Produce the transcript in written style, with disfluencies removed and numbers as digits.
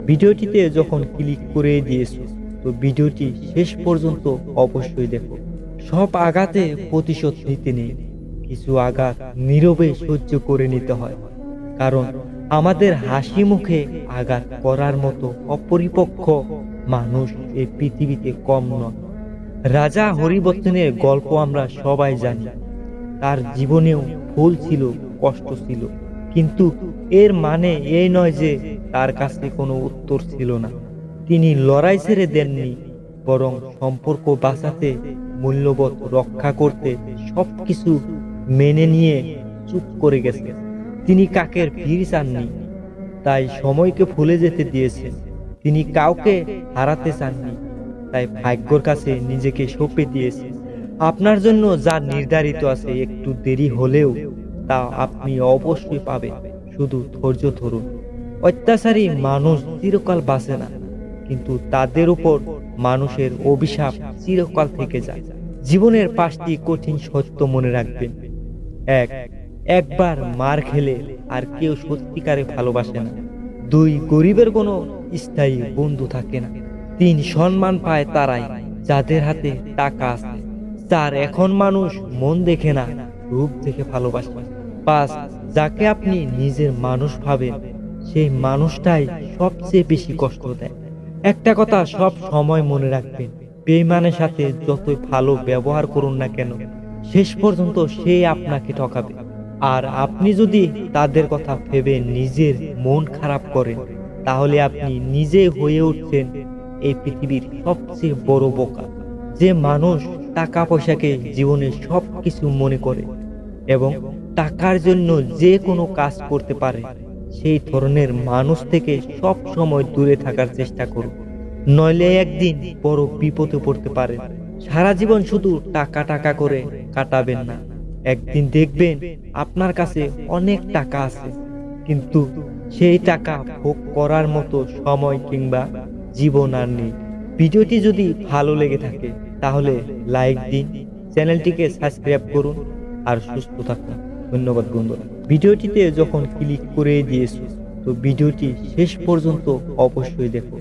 ভিডিওটিতে যখন ক্লিক করে দিয়েছো, তো ভিডিওটি শেষ পর্যন্ত অবশ্যই দেখো। সব আঘাতে প্রতিশোধ নিতে নেই, কিছু আঘাত নীরবে সহ্য করে নিতে হয়। কারণ আমাদের হাসি মুখে আঘাত করার মতো অপরিপক্ক মানুষ এই পৃথিবীতে কম নয়। রাজা হরিবর্ধনের গল্প আমরা সবাই জানি। তার জীবনেও ভুল ছিল, কষ্ট ছিল, কিন্তু এর মানে এই নয় যে তার কাছে কোনো উত্তর ছিল না। তিনি লড়াই ছেড়ে দেননি, বরং সম্পর্ক বাঁচাতে, মূল্যবোধ রক্ষা করতে সবকিছু মেনে নিয়ে চুপ করে গেছেন। তিনি কাকের ভিড় চাননি, তাই সময়কে ভুলে যেতে দিয়েছেন। তিনি কাউকে হারাতে চাননি, তাই ভাগ্যর কাছে নিজেকে সঁপে দিয়েছেন। আপনার জন্য যা নির্ধারিত আছে, একটু দেরি হলেও তা আপনি অবশ্যই পাবেন। শুধু ধৈর্য ধরুন। অত্যাচারী মানুষ চিরকাল বাঁচে না, কিন্তু তাদের উপর মানুষের অভিশাপ চিরকাল থেকে যায়। জীবনের 5টি কঠিন সত্য মনে রাখবেন। এক, একবার মার খেলে আর কেউ সত্যিকারে ভালোবাসে না। 2, গরিবের কোনো স্থায়ী বন্ধু থাকে না। 3, সম্মান পায় তারাই যাদের হাতে টাকা আছে। 4, এখন মানুষ মন দেখে না, রূপ দেখে ভালোবাসে। 5, যাকে আপনি নিজের মানুষ ভাবেন, সেই মানুষটাই সবচেয়ে বেশি কষ্ট দেয়। একটা কথা সব সময় মনে রাখবেন, বেঈমানের সাথে যতই ভালো ব্যবহার করুন না কেন, শেষ পর্যন্ত সে আপনাকে ঠকাবে। আর আপনি যদি তাদের কথা ভেবে নিজের মন খারাপ করেন, তাহলে আপনি নিজে হয়ে উঠছেন এই পৃথিবীর সবচেয়ে বড় বোকা। যে মানুষ টাকা পয়সাকে জীবনের সবকিছু মনে করে এবং টাকার জন্য যে কোনো কাজ করতে পারে, সেই ধরনের মানুষ থেকে সব সময় দূরে থাকার চেষ্টা করুন, নইলে একদিন বড় বিপদে পড়তে পারে। সারা জীবন শুধু টাকা টাকা করে কাটাবেন না। একদিন দেখবেন আপনার কাছে অনেক টাকা আছে, কিন্তু সেই টাকা ভোগ করার মতো সময় কিংবা জীবন আর নেই। ভিডিওটি যদি ভালো লেগে থাকে তাহলে লাইক দিন, চ্যানেলটিকে সাবস্ক্রাইব করুন আর সুস্থ থাকুন। ধন্যবাদ বন্ধুরা। ভিডিওটিতে যখন ক্লিক করে দিয়েছো, তো ভিডিওটি শেষ পর্যন্ত অবশ্যই দেখো।